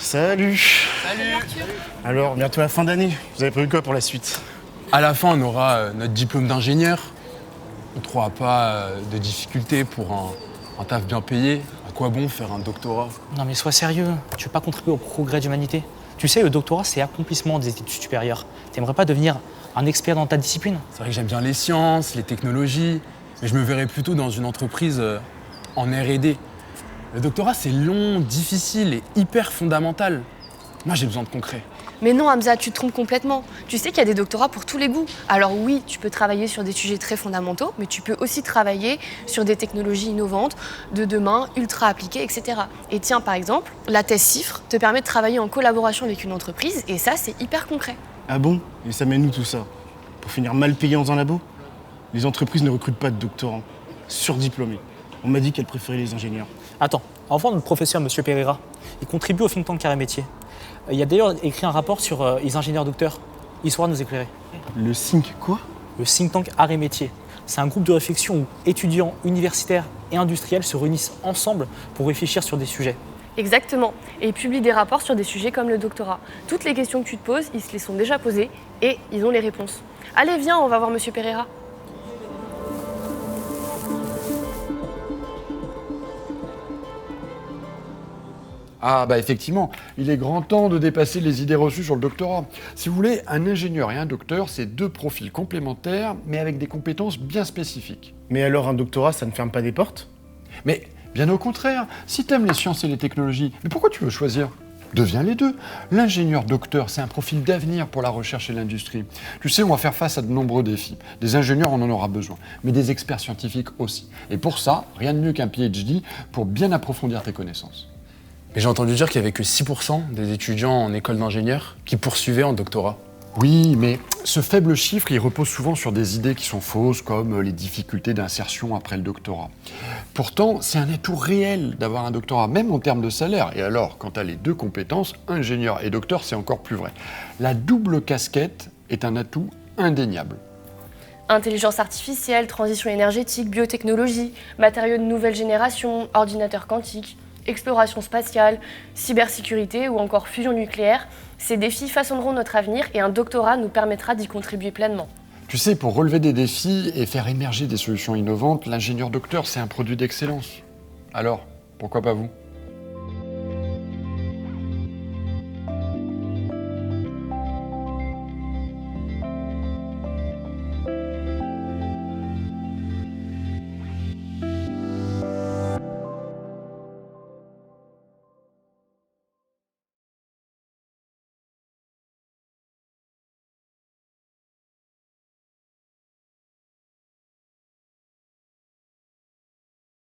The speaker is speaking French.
Salut. Salut Arthur. Alors, bientôt la fin d'année. Vous avez prévu quoi pour la suite? À la fin, on aura notre diplôme d'ingénieur. On ne trouvera pas de difficultés pour un taf bien payé. À quoi bon faire un doctorat? Non mais sois sérieux, tu veux pas contribuer au progrès de l'humanité? Tu sais, le doctorat, c'est accomplissement des études supérieures. T'aimerais pas devenir un expert dans ta discipline? C'est vrai que j'aime bien les sciences, les technologies, mais je me verrais plutôt dans une entreprise en R&D. Le doctorat, c'est long, difficile et hyper fondamental. Moi, j'ai besoin de concret. Mais non, Hamza, tu te trompes complètement. Tu sais qu'il y a des doctorats pour tous les goûts. Alors oui, tu peux travailler sur des sujets très fondamentaux, mais tu peux aussi travailler sur des technologies innovantes, de demain, ultra appliquées, etc. Et tiens, par exemple, la thèse CIFRE te permet de travailler en collaboration avec une entreprise, et ça, c'est hyper concret. Ah bon? Et ça mène où tout ça? Pour finir mal payé dans un labo? Les entreprises ne recrutent pas de doctorants. Surdiplômés. On m'a dit qu'elles préféraient les ingénieurs. Attends, au revoir notre professeur, Monsieur Pereira. Il contribue au think tank Carré Métier. Il a d'ailleurs écrit un rapport sur les ingénieurs docteurs. Il saura nous éclairer. Le think quoi? Le think tank Arrêt Métier. C'est un groupe de réflexion où étudiants, universitaires et industriels se réunissent ensemble pour réfléchir sur des sujets. Exactement. Et ils publient des rapports sur des sujets comme le doctorat. Toutes les questions que tu te poses, ils se les sont déjà posées et ils ont les réponses. Allez, viens, on va voir Monsieur Pereira. Ah bah effectivement, il est grand temps de dépasser les idées reçues sur le doctorat. Si vous voulez, un ingénieur et un docteur, c'est deux profils complémentaires, mais avec des compétences bien spécifiques. Mais alors un doctorat, ça ne ferme pas des portes? Mais bien au contraire, si t'aimes les sciences et les technologies, mais pourquoi tu veux choisir? Deviens les deux. L'ingénieur-docteur, c'est un profil d'avenir pour la recherche et l'industrie. Tu sais, on va faire face à de nombreux défis. Des ingénieurs, on en aura besoin, mais des experts scientifiques aussi. Et pour ça, rien de mieux qu'un PhD pour bien approfondir tes connaissances. Mais j'ai entendu dire qu'il n'y avait que 6% des étudiants en école d'ingénieur qui poursuivaient en doctorat. Oui, mais ce faible chiffre, il repose souvent sur des idées qui sont fausses, comme les difficultés d'insertion après le doctorat. Pourtant, c'est un atout réel d'avoir un doctorat, même en termes de salaire. Et alors, quand tu as les deux compétences, ingénieur et docteur, c'est encore plus vrai. La double casquette est un atout indéniable. Intelligence artificielle, transition énergétique, biotechnologie, matériaux de nouvelle génération, ordinateurs quantiques, exploration spatiale, cybersécurité ou encore fusion nucléaire, ces défis façonneront notre avenir et un doctorat nous permettra d'y contribuer pleinement. Tu sais, pour relever des défis et faire émerger des solutions innovantes, l'ingénieur-docteur, c'est un produit d'excellence. Alors, pourquoi pas vous ?